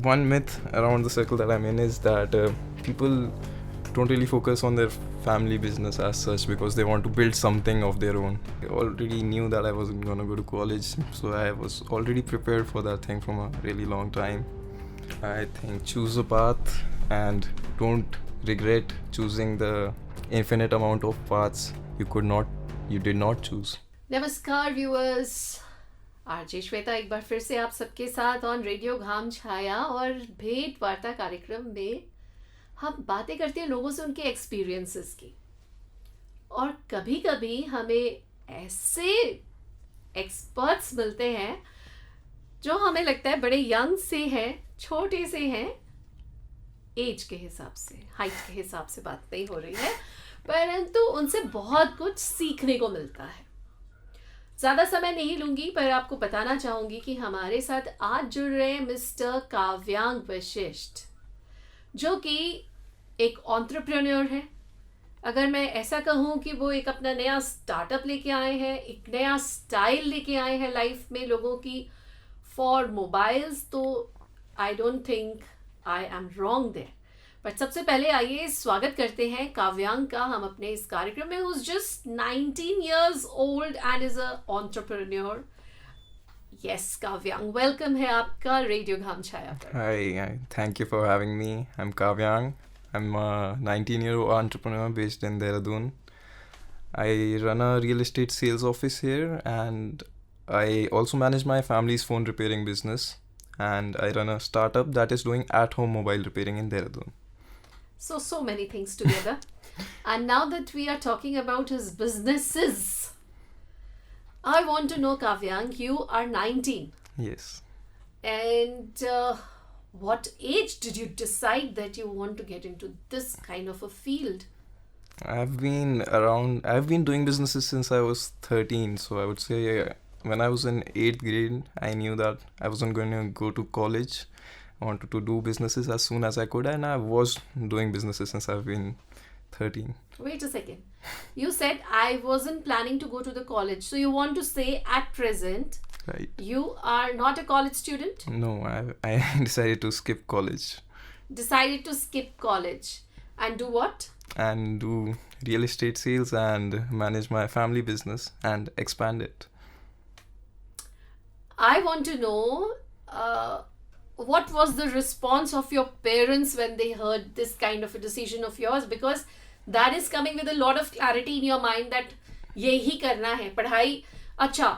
one myth around the circle that I'm in is that people don't really focus on their family business as such because they want to build something of their own. I already knew that I wasn't going to go to college, so I was already prepared for that thing from a really long time. I think choose a path and don't regret choosing the infinite amount of paths you did not choose. नमस्कार viewers, RJ Shweta एक बार फिर से आप सबके साथ on radio घाम छाया और भेंट वार्ता कार्यक्रम में हम बातें करते हैं लोगों से उनके एक्सपीरियंसेस की। और कभी कभी हमें ऐसे एक्सपर्ट्स मिलते हैं जो हमें लगता है बड़े यंग से हैं, छोटे से हैं, एज के हिसाब से, हाइट के हिसाब से बात नहीं हो रही है, परंतु उनसे बहुत कुछ सीखने को मिलता है। ज़्यादा समय नहीं लूँगी, पर आपको बताना चाहूँगी कि हमारे साथ आज जुड़ रहे हैं मिस्टर काव्यांग वशिष्ठ, जो कि एक एंटरप्रेन्योर है। अगर मैं ऐसा कहूँ कि वो एक अपना नया स्टार्टअप लेके आए हैं, एक नया स्टाइल लेके आए हैं लाइफ में लोगों की फॉर मोबाइल्स, तो I don't think I am wrong there. But सबसे पहले आइए स्वागत करते हैं काव्यांग का हम अपने इस कार्यक्रम में, who's just 19 years old and is a entrepreneur. Yes, Kavyang, welcome है आपका रेडियो घाम छाया पर। Hi, thank you for having me. I'm Kavyang. I'm a 19-year-old entrepreneur based in Dehradun. I run a real estate sales office here, and I also manage my family's phone repairing business. And I run a startup that is doing at-home mobile repairing in Dehradun. So many things together. And now that we are talking about his businesses, I want to know, Kavyang, you are 19. Yes. And what age did you decide that you want to get into this kind of a field? I've been doing businesses since I was 13. So I would say when I was in 8th grade, I knew that I wasn't going to go to college. I wanted to do businesses as soon as I could, and I was doing businesses since I've been 13. Wait a second. You said I wasn't planning to go to the college. So you want to say at present, Right. you are not a college student? No, I decided to skip college. Decided to skip college. And do what? And do real estate sales and manage my family business and expand it. I want to know what was the response of your parents when they heard this kind of a decision of yours, because that is coming with a lot of clarity in your mind that यही करना है पढ़ाई। अच्छा,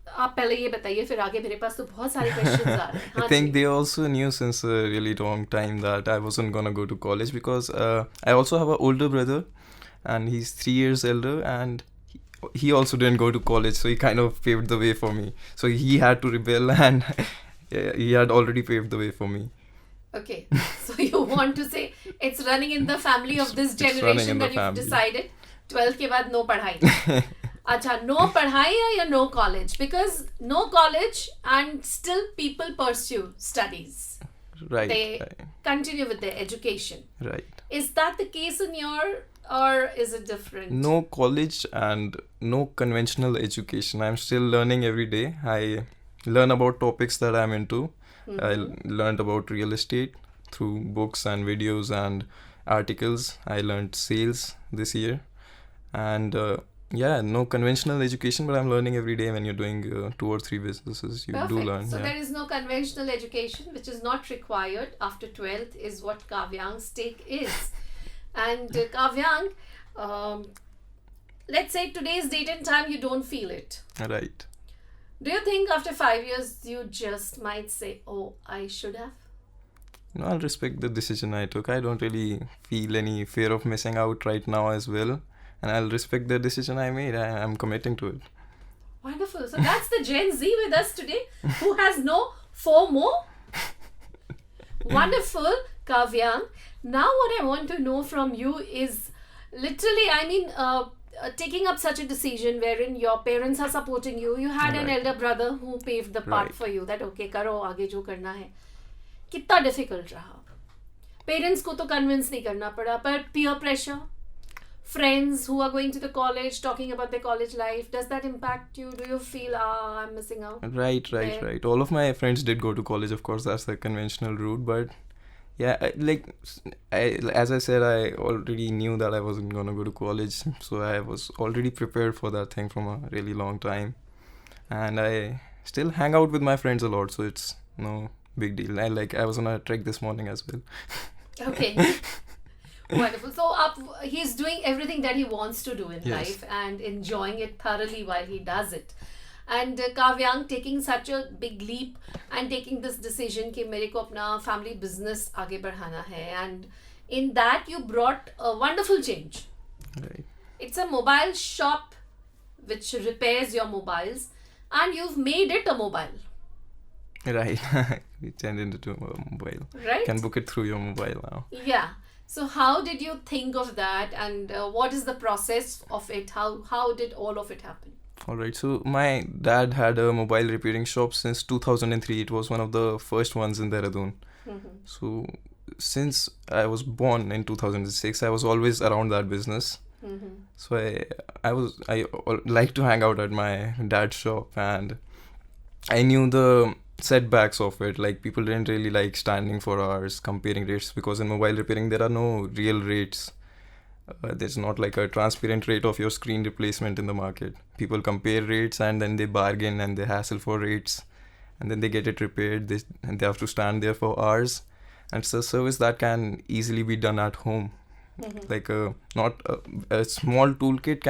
आप पहले ये बताइए, फिर आगे मेरे पास तो बहुत सारे questions आ रहे हैं। I think they also knew since a really long time that I wasn't gonna go to college because I also have an older brother and he's 3 years elder, and he also didn't go to college, so he kind of paved the way for me. So he had to rebel, and he had already paved the way for me. Okay, so you want to say it's running in the family of this generation that you've decided 12th के बाद no पढ़ाई। अच्छा, no पढ़ाई या no college? Because no college and still people pursue studies. Right. They continue with their education. Right. Is that the case in your, or is it different? No college and no conventional education. I'm still learning every day. I learn about topics that I'm into. Mm-hmm. I learned about real estate through books and videos and articles. I learned sales this year. And no conventional education, but I'm learning every day. When you're doing 2 or 3 businesses, you Perfect. do learn. So there is no conventional education, which is not required after 12th, is what Kavyang's take is. And Kavyang, let's say today's date and time, you don't feel it. Right. Do you think after 5 years, you just might say, oh, I should have? No, I'll respect the decision I took. I don't really feel any fear of missing out right now as well. And I'll respect the decision I made. I'm committing to it. Wonderful. So that's the Gen Z with us today, who has no FOMO. Wonderful, Kavyang. Now what I want to know from you is literally, taking up such a decision wherein your parents are supporting you. You had an elder brother who paved the path for you that okay, करो आगे जो करना है। कितना difficult रहा? Parents को तो convince नहीं करना पड़ा, पर peer pressure, friends who are going to the college talking about their college life? Does that impact you? Do you feel, I'm missing out? Right. All of my friends did go to college, of course, that's the conventional route, but yeah, as I said, I already knew that I wasn't gonna go to college, so I was already prepared for that thing from a really long time, and I still hang out with my friends a lot, so it's no big deal. I was on a trek this morning as well. Okay. Wonderful. So he's doing everything that he wants to do in Yes. life and enjoying it thoroughly while he does it. And Kavyang taking such a big leap and taking this decision कि मेरे को अपना family business आगे बढ़ाना है, and in that you brought a wonderful change. Right. It's a mobile shop which repairs your mobiles, and you've made it a mobile, Right. We turned into a mobile. right? Can book it through your mobile now. Yeah. So how did you think of that, and what is the process of it? How did all of it happen? Alright, so my dad had a mobile repairing shop since 2003. It was one of the first ones in Dehradun. Mm-hmm. So since I was born in 2006, I was always around that business. Mm-hmm. So I like to hang out at my dad's shop, and I knew the setbacks of it. Like, people didn't really like standing for hours comparing rates, because in mobile repairing there are no real rates. There's not like a transparent rate of your screen replacement in the market. People compare rates and then they bargain and they hassle for rates, and then they get it repaired. And they have to stand there for hours. And it's a service that can easily be done at home. Mm-hmm. Like a small toolkit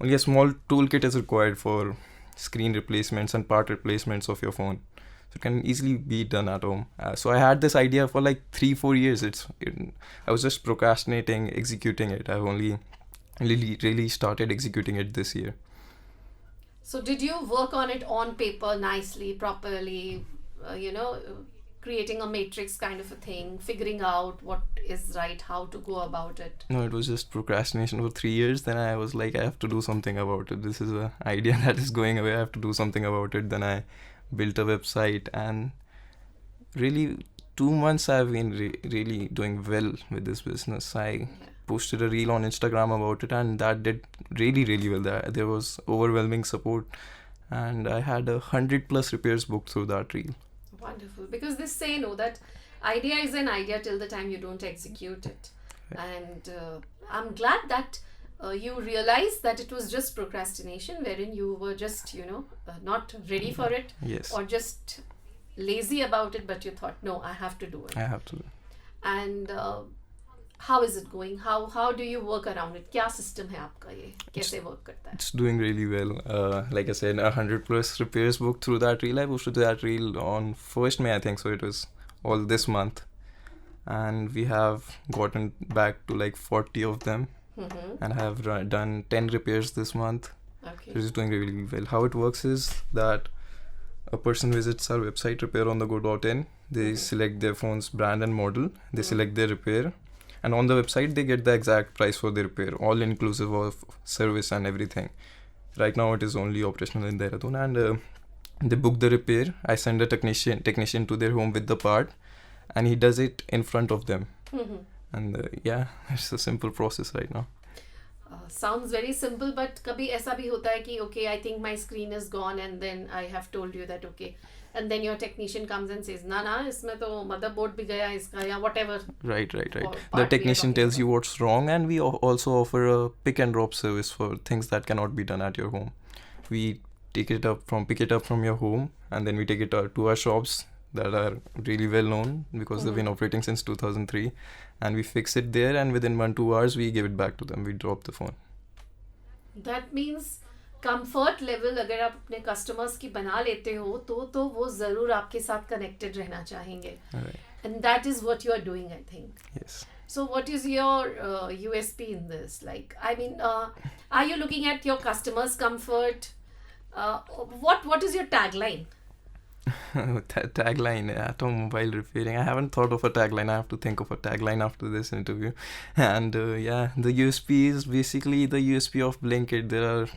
only a small toolkit is required for screen replacements and part replacements of your phone. So it can easily be done at home. So I had this idea for like 3-4 years. I was just procrastinating executing it. I've only really started executing it this year. So did you work on it on paper nicely, properly, creating a matrix kind of a thing, figuring out what is right, how to go about it? No, it was just procrastination for 3 years. Then I was like, I have to do something about it. This is an idea that is going away. I have to do something about it. Then I built a website, and really 2 months I've been really doing well with this business. I posted a reel on Instagram about it, and that did really well. There was overwhelming support, and I had 100+ repairs booked through that reel. Wonderful. Because they say that idea is an idea till the time you don't execute it. And I'm glad that you realized that it was just procrastination, wherein you were just, not ready for it. Yes. Or just lazy about it, but you thought, no, I have to do it. I have to. And how is it going? How do you work around it? क्या system है आपका ये? कैसे work करता है? It's doing really well. Like I said, 100+ repairs booked through that reel. I posted that reel on 1st May, I think, so it was all this month. And we have gotten back to like 40 of them. Mm-hmm. And I have done 10 repairs this month. Okay. So it's doing really well. How it works is that a person visits our website, repaironthego.in. They select their phone's brand and model. They select their repair. And on the website, they get the exact price for the repair, all inclusive of service and everything. Right now, it is only operational in Dehradun, and they book the repair. I send a technician to their home with the part, and he does it in front of them. Mm-hmm. And it's a simple process right now. Sounds very simple, but कभी ऐसा भी होता है कि okay, I think my screen is gone, and then I have told you that okay, and then your technician comes and says ना इसमें तो motherboard भी गया इसका या whatever. Right. The technician tells you what's wrong, and we also offer a pick and drop service for things that cannot be done at your home. We pick it up from your home, and then we take it to our shops that are really well known because they've been operating since 2003, and we fix it there, and within 1-2 hours we give it back to them. We drop the phone. That means comfort level अगर आप अपने customers की बना लेते हो तो वो ज़रूर आपके साथ connected रहना चाहेंगे. Right. And that is what you are doing, I think. Yes. So what is your USP in this? Like, I mean, are you looking at your customers' comfort? What is your tagline? Tagline, automobile repairing. I haven't thought of a tagline. I have to think of a tagline after this interview. And the USP is basically the USP of Blinkit. There are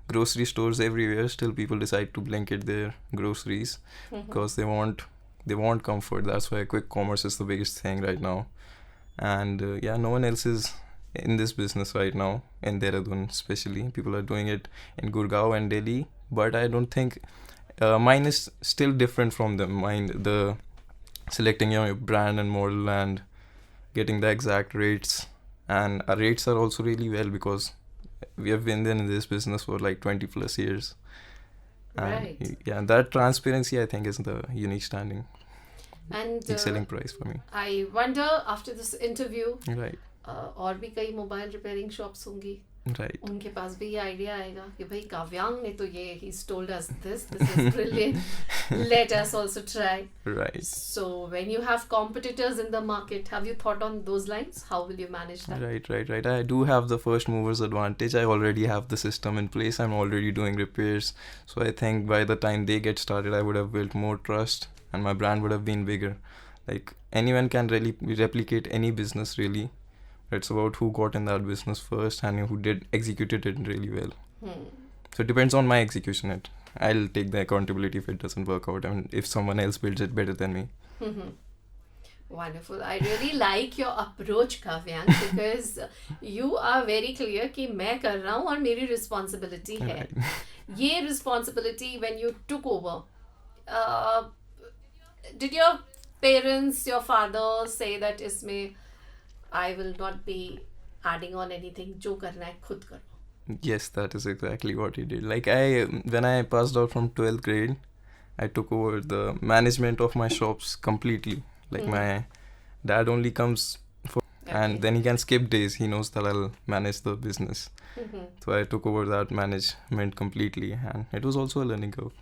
grocery stores everywhere. Still, people decide to Blinkit their groceries because they want comfort. That's why quick commerce is the biggest thing right now. And no one else is in this business right now in Dehradun especially. People are doing it in Gurgaon and Delhi, but I don't think mine is still different from them. Mine, the selecting your brand and model and getting the exact rates, and our rates are also really well because we have been in this business for like 20 plus years. And Right. yeah, that transparency I think is the unique standing, And selling price for me. I wonder after this interview, Right, और भी कई mobile repairing shops होंगी, right. उनके पास भी ये idea आएगा कि भाई काव्यांग ने तो ये he's told us this is brilliant, let us also try. Right. So when you have competitors in the market, have you thought on those lines? How will you manage that? Right. I do have the first movers advantage. I already have the system in place. I'm already doing repairs. So I think by the time they get started, I would have built more trust and my brand would have been bigger. Like anyone can really replicate any business really. It's about who got in that business first and who executed it really well. So it depends on my execution. I'll take the accountability if it doesn't work out and if someone else builds it better than me. Wonderful. I really like your approach, Kavyang, because you are very clear कि मैं कर रहा हूँ और मेरी responsibility है. Right. ये responsibility when you took over, did your parents, your father say that इसमें I will not be adding on anything, जो करना है खुद करो? Yes, that is exactly what he did. Like when I passed out from 12th grade, I took over the management of my shops completely. Like my dad only comes for, and then he can skip days. He knows that I'll manage the business. So I took over that management completely, and it was also a learning curve.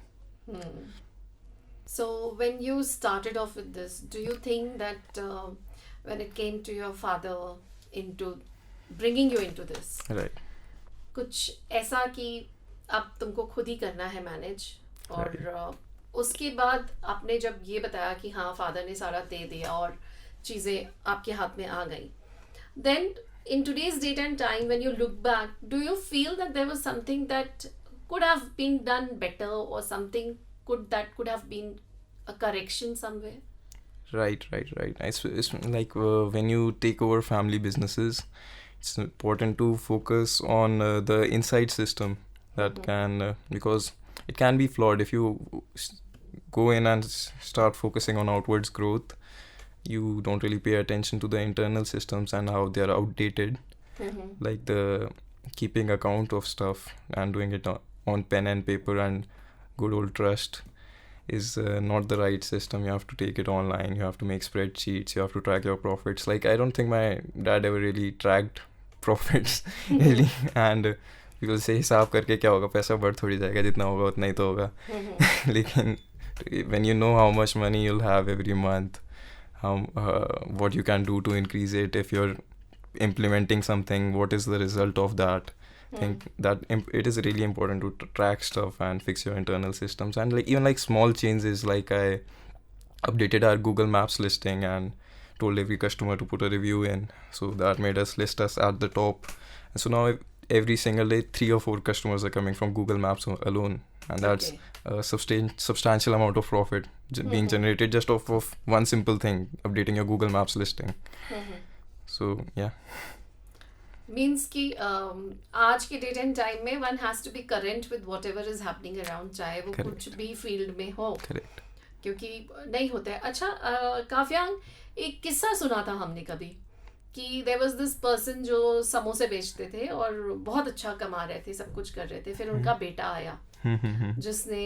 So when you started off with this, do you think that when it came to your father into bringing you into this, Right. कुछ ऐसा कि अब तुमको खुद ही करना है manage, और उसके बाद आपने जब ये बताया कि हाँ फादर ने सारा दे दिया और चीज़ें आपके हाथ में आ गई, then in today's date and time when you look back, do you feel that there was something that could have been done better or something that could have been a correction somewhere? Right. It's like when you take over family businesses, it's important to focus on the inside system that can, because it can be flawed if you go in and start focusing on outwards growth. You don't really pay attention to the internal systems and how they are outdated. Like the keeping account of stuff and doing it on pen and paper and good old trust is not the right system. You have to take it online, you have to make spreadsheets, you have to track your profits. Like I don't think my dad ever really tracked profits really, and because से हिसाब करके क्या होगा, पैसा बढ़ थोड़ी जाएगा, जितना होगा उतना ही तो होगा. लेकिन when you know how much money you'll have every month, what you can do to increase it, if you're implementing something, what is the result of that. I think that it is really important to track stuff and fix your internal systems, and like even like small changes, like I updated our Google Maps listing and told every customer to put a review in, so that made us list us at the top. And so now every single day 3 or 4 customers are coming from Google Maps alone, and that's a substantial amount of profit being generated just off of one simple thing, updating your Google Maps listing. So yeah. Means कि आज के date and time में one has to be current with whatever is happening around, चाहे वो कुछ भी field में हो. Correct. क्योंकि नहीं होता है. अच्छा काव्यांग, एक किस्सा सुना था हमने कभी कि there was this person जो समोसे बेचते थे और बहुत अच्छा कमा रहे थे, सब कुछ कर रहे थे. फिर उनका बेटा आया जिसने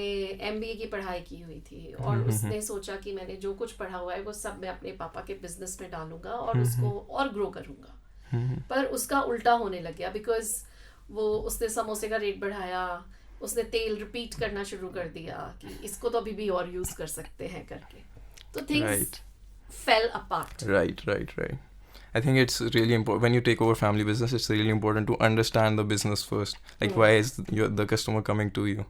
MBA की पढ़ाई की हुई थी, और उसने सोचा कि मैंने जो कुछ पढ़ा हुआ है वो सब मैं अपने पापा के बिजनेस में डालूंगा और उसको और ग्रो करूंगा. पर उसका उल्टा होने लग गया, बिकॉज वो उसने समोसे का रेट बढ़ाया, उसने तेल रिपीट करना शुरू कर दिया कि इसको तो अभी भी और यूज कर सकते हैं करके, तो things fell apart. Right. I think it's really important when you take over family business. It's really important to understand the business first. Like why is the customer coming to you?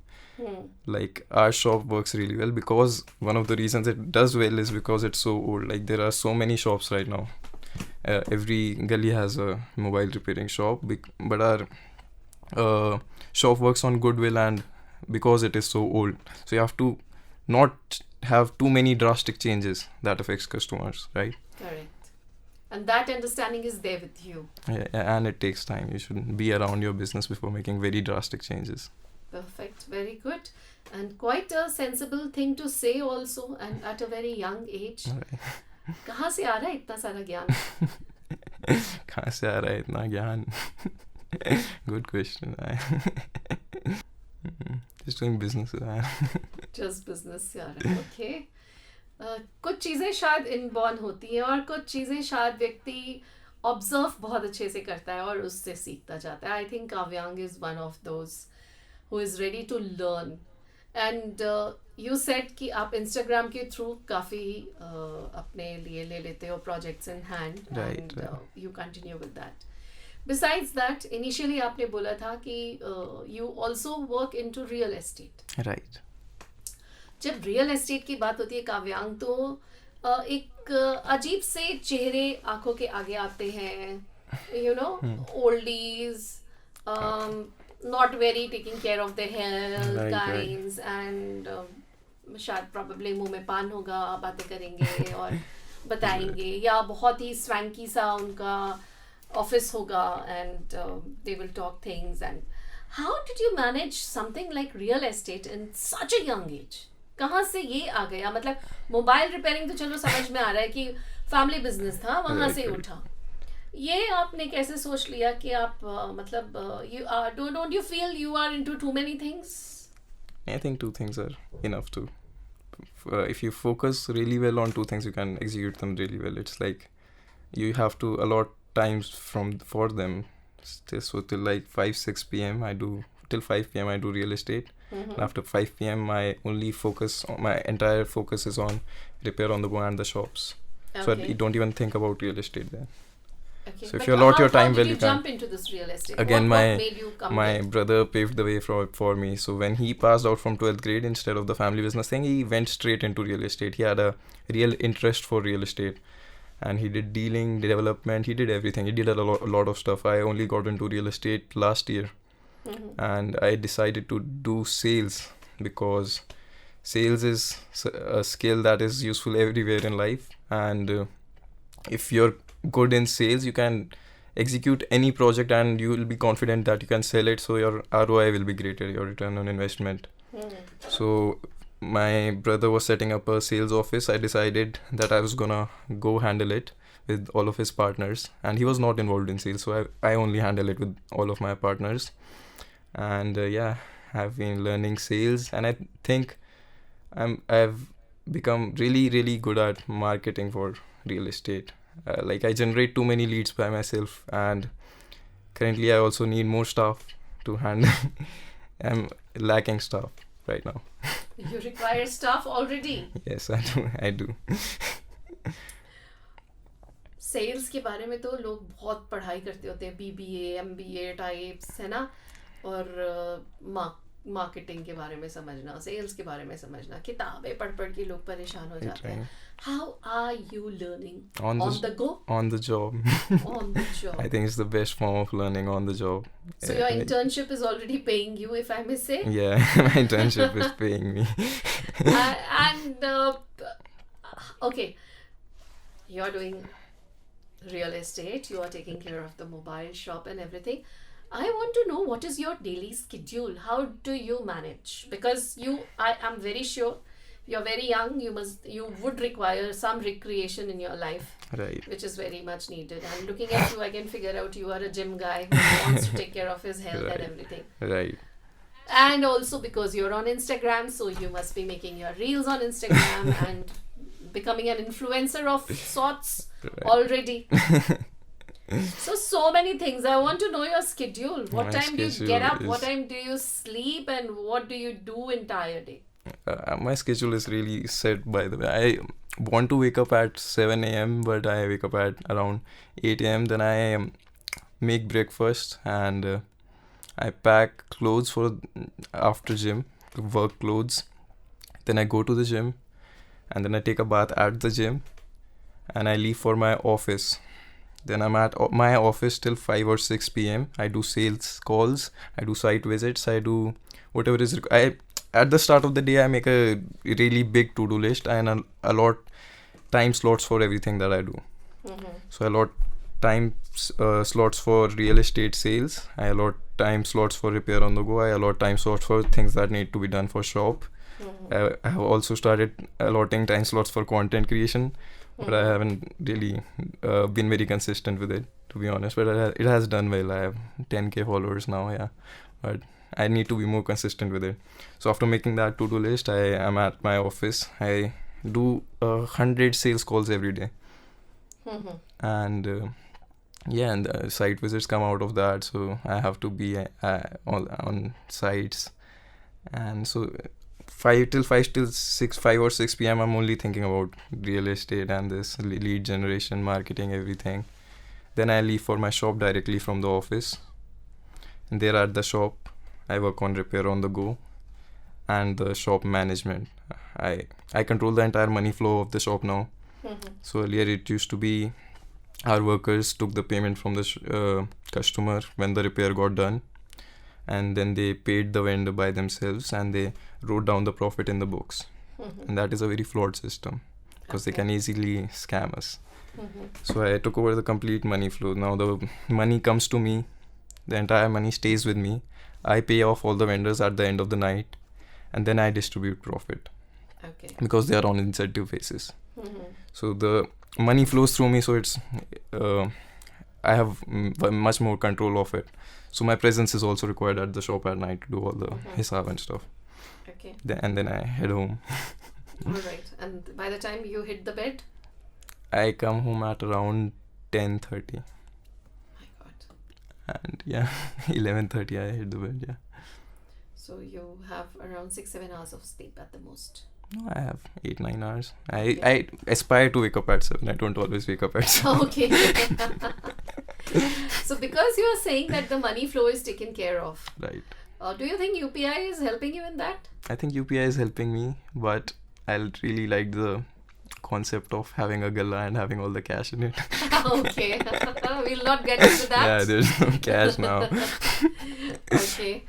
Like our shop works really well because one of the reasons it does well is because it's so old. Like there are so many shops right now. Every gully has a mobile repairing shop, but our shop works on goodwill and because it is so old. So you have to not have too many drastic changes that affects customers, right? Correct. And that understanding is there with you. Yeah, and it takes time. You should be around your business before making very drastic changes. Perfect. Very good. And quite a sensible thing to say also, and at a very young age. कहाँ से आ रहा है इतना सारा ज्ञान? कहाँ से आ रहा है इतना ज्ञान? Good question. Just doing business. Just business से आ रहा है. Okay. कुछ चीज़ें शायद इनबॉर्न होती हैं और कुछ चीज़ें शायद व्यक्ति ऑब्जर्व बहुत अच्छे से करता है और उससे सीखता जाता है. I think Kavyang is one of those who is ready to learn. And you said कि आप इंस्टाग्राम के थ्रू काफ़ी अपने लिए ले लेते हो projects in hand and you continue with that. Besides that initially आपने बोला था कि you also work in to real estate. Right. जब रियल एस्टेट की बात होती है काव्यांग तो एक अजीब से चेहरे आंखों के आगे आते हैं. You know, oldies, not very taking care of the health kinds and शायद प्रोबेबली मुंह में पान होगा, बातें करेंगे और बताएंगे, या बहुत ही स्वैंकी सा उनका ऑफिस होगा and they will talk things. And how did you manage something like real estate in such a young age? कहाँ से ये आ गया? मतलब मोबाइल रिपेयरिंग तो चलो समझ में आ रहा है कि फैमिली बिजनेस था, वहाँ से उठा. ये आपने कैसे सोच लिया कि आप मतलब you don't you feel you are into too many things? I think 2 things are enough to. If you focus really well on 2 things, you can execute them really well. It's like you have to allot times for them. So till like 5-6 p.m. till 5 p.m. I do real estate. And after 5 p.m. my entire focus is on repair on the go and the shops. Okay. So you don't even think about real estate then. Okay. So if you allot your time well, you jump into this real estate? Again, what made you come my in? brother paved the way for me. So when he passed out from 12th grade, instead of the family business thing, he went straight into real estate. He had a real interest for real estate. And he did dealing, development, he did everything. He did a lot of stuff. I only got into real estate last year. And I decided to do sales because sales is a skill that is useful everywhere in life. And if you're good in sales, you can execute any project and you will be confident that you can sell it. So your ROI will be greater, your return on investment. So my brother was setting up a sales office. I decided that I was gonna go handle it with all of his partners, and he was not involved in sales, so I only handle it with all of my partners. And I've been learning sales, and I think I've become really good at marketing for real estate. Like I generate too many leads by myself, and currently I also need more staff to handle. I'm lacking staff right now. You require staff already? Yes, I do. Sales के बारे में तो लोग बहुत पढ़ाई करते होते हैं, BBA, MBA टाइप्स, है ना, और मार्केटिंग के बारे में समझना, सेल्स के बारे में समझना, किताबें पढ़ के लोग परेशान हो जाते हैं. How are you learning? On the go? On the job. On the job. I think it's the best form of learning, on the job. So your internship is already paying you, if I may say? Yeah, my internship is paying me. Okay, you're doing real estate, you are taking care of the mobile shop and everything. I want to know, what is your daily schedule? How do you manage? Because I am very sure you're very young, you would require some recreation in your life, right, which is very much needed. And looking at you, I can figure out you are a gym guy who wants to take care of his health and everything. Right. And also because you're on Instagram, so you must be making your reels on Instagram and becoming an influencer of sorts already. So many things. I want to know your schedule. What time do you get up? What time do you sleep? And what do you do entire day? My schedule is really set, by the way. I want to wake up at 7 a.m. but I wake up at around 8 a.m. Then I make breakfast and I pack clothes for after gym, work clothes. Then I go to the gym and then I take a bath at the gym and I leave for my office. Then I'm at my office till 5 or 6 p.m. I do sales calls, I do site visits, I do whatever is required. At the start of the day, I make a really big to-do list and allot time slots for everything that I do. So I allot time slots for real estate sales. I allot time slots for repair on the go. I allot time slots for things that need to be done for shop. I have also started allotting time slots for content creation, but I haven't really been very consistent with it, to be honest. But it has done well. I have 10k followers now, yeah. But I need to be more consistent with it. So after making that to-do list, I am at my office. I do 100 sales calls every day. And and the site visits come out of that. So I have to be on sites. And so 5 or 6 p.m. I'm only thinking about real estate and this lead generation, marketing, everything. Then I leave for my shop directly from the office. And there at the shop, I work on repair on the go and the shop management. I control the entire money flow of the shop now. So earlier it used to be our workers took the payment from the customer when the repair got done, and then they paid the vendor by themselves and they wrote down the profit in the books. And that is a very flawed system because they can easily scam us. So I took over the complete money flow. Now the money comes to me, the entire money stays with me. I pay off all the vendors at the end of the night, and then I distribute profit because they are on incentive basis. So the money flows through me, so it's I have much more control of it. So my presence is also required at the shop at night to do all the hisab and stuff. And then I head home. Alright, and by the time you hit the bed? I come home at around 10:30. My God. And 11:30 I hit the bed, yeah. So you have around 6-7 hours of sleep at the most? No, I have 8-9 hours. I aspire to wake up at 7. I don't always wake up at 7. Okay. So because you are saying that the money flow is taken care of. Right. Do you think UPI is helping you in that? I think UPI is helping me, but I really like the concept of having a gala and having all the cash in it. Okay. We'll not get into that. Yeah, there's no cash now. Okay.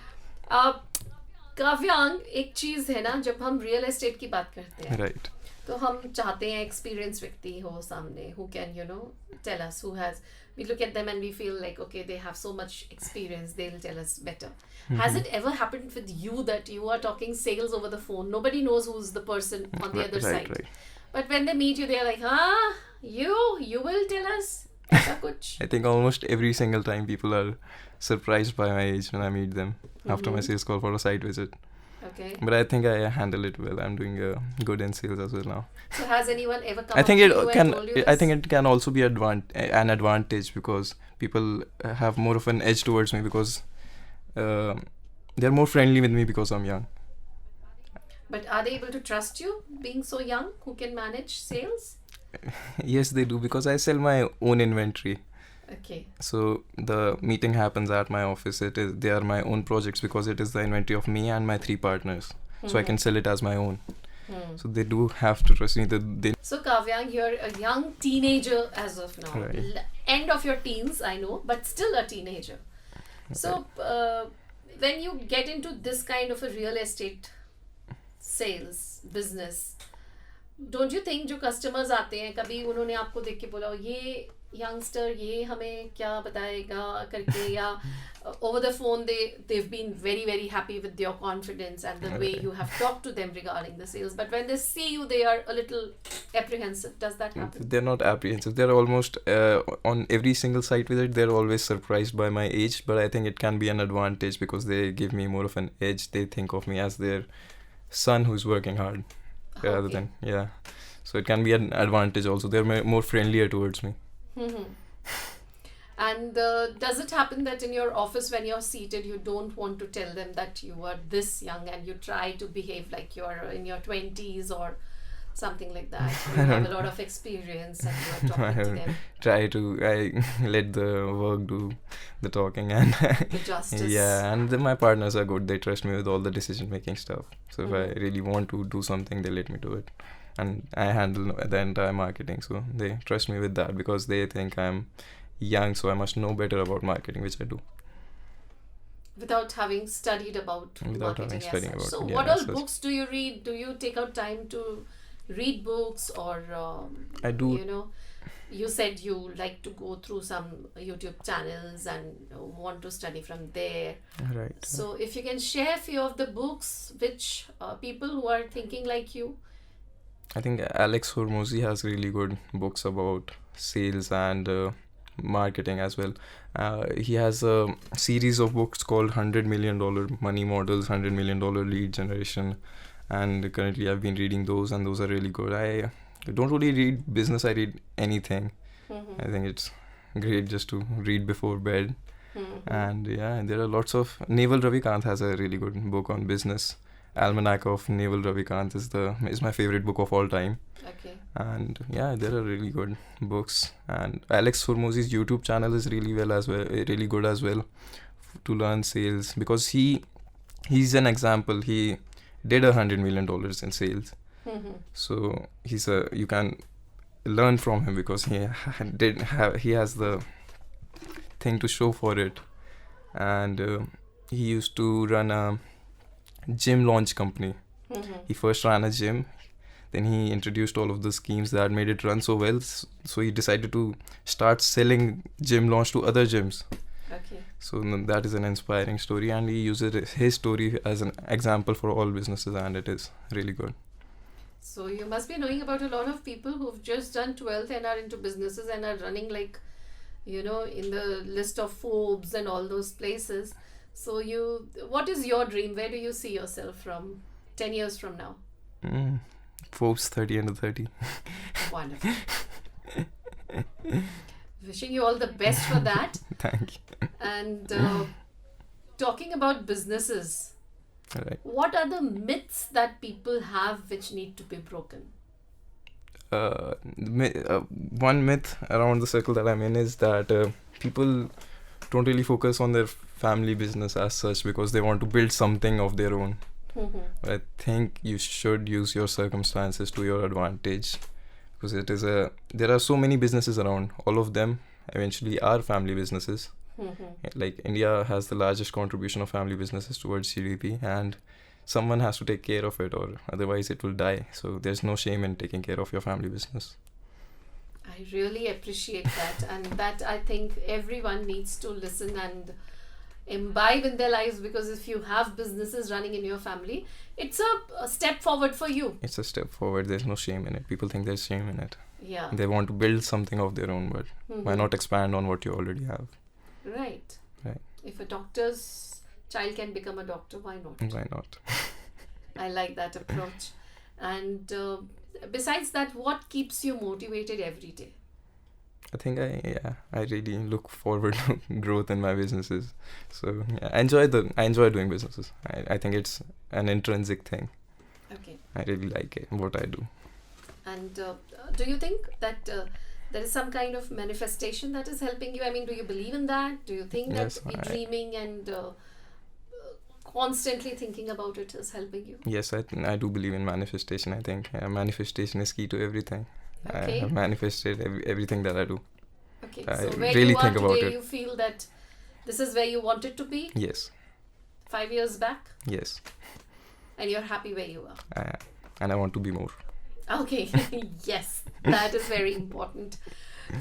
काव्यांग, एक चीज़ है ना, जब हम real estate की बात करते हैं, Right. तो हम चाहते हैं एक्सपीरियंस व्यक्ति हो सामने, who can tell us, who has, we look at them and we feel like, okay, they have so much experience, they'll tell us better. Has it ever happened with you that you are talking sales over the phone, nobody knows who's the person on the other side, Right. but when they meet you, they're like, you will tell us ऐसा कुछ? I think almost every single time people are surprised by my age when I meet them after my sales call for a site visit. Okay. But I think I handle it well. I'm doing good in sales as well now. So has anyone ever come I think up to you and told you this? I think it can also be an advantage because people have more of an edge towards me because they're more friendly with me because I'm young. But are they able to trust you being so young who can manage sales? Yes, they do because I sell my own inventory. Okay. So the meeting happens at my office. They are my own projects because it is the inventory of me and my 3 partners. So I can sell it as my own. So they do have to trust me. So Kavyang, you're a young teenager as of now. Right. End of your teens, I know, but still a teenager. So when you get into this kind of a real estate sales business, don't you think जो customers आते हैं कभी उन्होंने आपको देख के बोला ये youngster ये हमें क्या बताएगा करके या over the phone they've been very very happy with your confidence and the way you have talked to them regarding the sales, but when they see you they are a little apprehensive? Does that happen? They're not apprehensive. They're almost on every single site visit they're always surprised by my age, but I think it can be an advantage because they give me more of an edge. They think of me as their son who's working hard rather than so it can be an advantage also. They're more friendlier towards me. And does it happen that in your office when you're seated you don't want to tell them that you are this young and you try to behave like you're in your 20s or something like that? You have a lot of experience and you're talking to them. I let the work do the talking and The justice. and my partners are good. They trust me with all the decision making stuff. So if I really want to do something, they let me do it. And I handle the entire marketing, so they trust me with that because they think I'm young, so I must know better about marketing, which I do. Without having studied about marketing as such. So what all books do you read? Do you take out time to read books or I do. you said you like to go through some YouTube channels and want to study from there. Right. So if you can share a few of the books which people who are thinking like you. I think Alex Hormozi has really good books about sales and marketing as well. He has a series of books called $100 million Money Models, $100 million Lead Generation, and currently I've been reading those, and those are really good. I don't really read business, I read anything. Mm-hmm. I think it's great just to read before bed. Mm-hmm. And yeah, there are lots of... Naval Ravikant has a really good book on business. Almanac of Naval Ravikant is my favorite book of all time. Okay. And yeah, there are really good books. And Alex Hormozi's YouTube channel is really good as well to learn sales, because he's an example. He did $100 million in sales. Mm-hmm. So you can learn from him, because he has the thing to show for it. And he used to run a gym launch company. Mm-hmm. He first ran a gym, then he introduced all of the schemes that made it run so well, so he decided to start selling gym launch to other gyms. Okay. So that is an inspiring story, and he uses his story as an example for all businesses, and it is really good. So you must be knowing about a lot of people who've just done 12th and are into businesses and are running, like, in the list of Forbes and all those places. So what is your dream? Where do you see yourself from 10 years from now? Forbes 30 under 30. Wonderful. Wishing you all the best for that. Thank you. And talking about businesses, Right. what are the myths that people have which need to be broken? One myth around the circle that I'm in is that people don't really focus on their family business as such, because they want to build something of their own. Mm-hmm. But I think you should use your circumstances to your advantage, because there are so many businesses around. All of them eventually are family businesses. Mm-hmm. Like India has the largest contribution of family businesses towards GDP, and someone has to take care of it, or otherwise it will die. So there's no shame in taking care of your family business. I really appreciate that, and that I think everyone needs to listen and imbibe in their lives, because if you have businesses running in your family, it's a step forward for you. It's a step forward. There's no shame in it. People think there's shame in it. Yeah. They want to build something of their own, but why not expand on what you already have? Right. Right. If a doctor's child can become a doctor, why not? Why not? I like that approach. And besides that, what keeps you motivated every day? I think I really look forward to growth in my businesses. So yeah, I enjoy doing businesses. I think it's an intrinsic thing. Okay. I really like it, what I do. And do you think that there is some kind of manifestation that is helping you? I mean, do you believe in that? Do you think Yes, that dreaming and constantly thinking about it is helping you? Yes, I do believe in manifestation. I think manifestation is key to everything. Okay. I have manifested everything that I do. Okay. I So where really you are think about today, it. you feel that this is where you wanted to be Yes, 5 years back, yes. and you're happy where you are. And I want to be more. Okay. Yes, that is very important.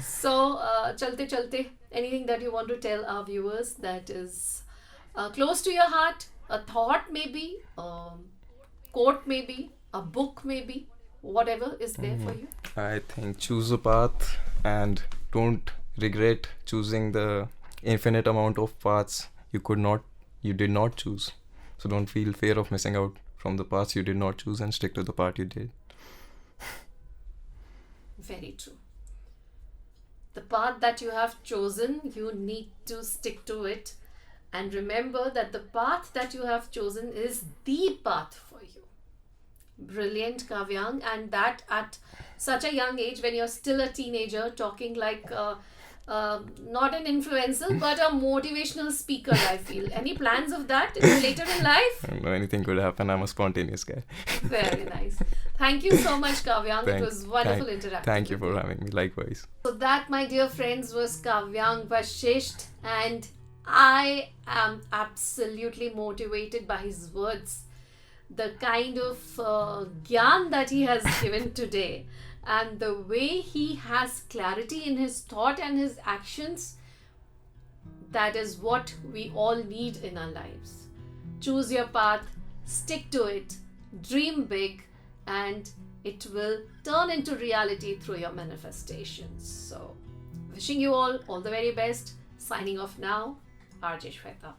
So, chalte, anything that you want to tell our viewers that is close to your heart, a thought maybe, quote maybe, a book maybe, whatever is there for you? I think choose a path and don't regret choosing the infinite amount of paths you did not choose. So don't feel fear of missing out from the paths you did not choose, and stick to the path you did. Very true. The path that you have chosen, you need to stick to it. And remember that the path that you have chosen is the path for you. Brilliant, Kavyang. And that at such a young age, when you're still a teenager, talking like not an influencer, but a motivational speaker, I feel. Any plans of that later in life? I don't know, anything could happen. I'm a spontaneous guy. Very nice. Thank you so much, Kavyang. It was wonderful interacting. Thank you with for having me. Likewise. So that, my dear friends, was Kavyang Vashishth, and I am absolutely motivated by his words. The kind of gyan that he has given today. and the way he has clarity in his thought and his actions, that is what we all need in our lives. Choose your path, stick to it, dream big, and it will turn into reality through your manifestations. So, wishing you all the very best. Signing off now, RJ Shweta.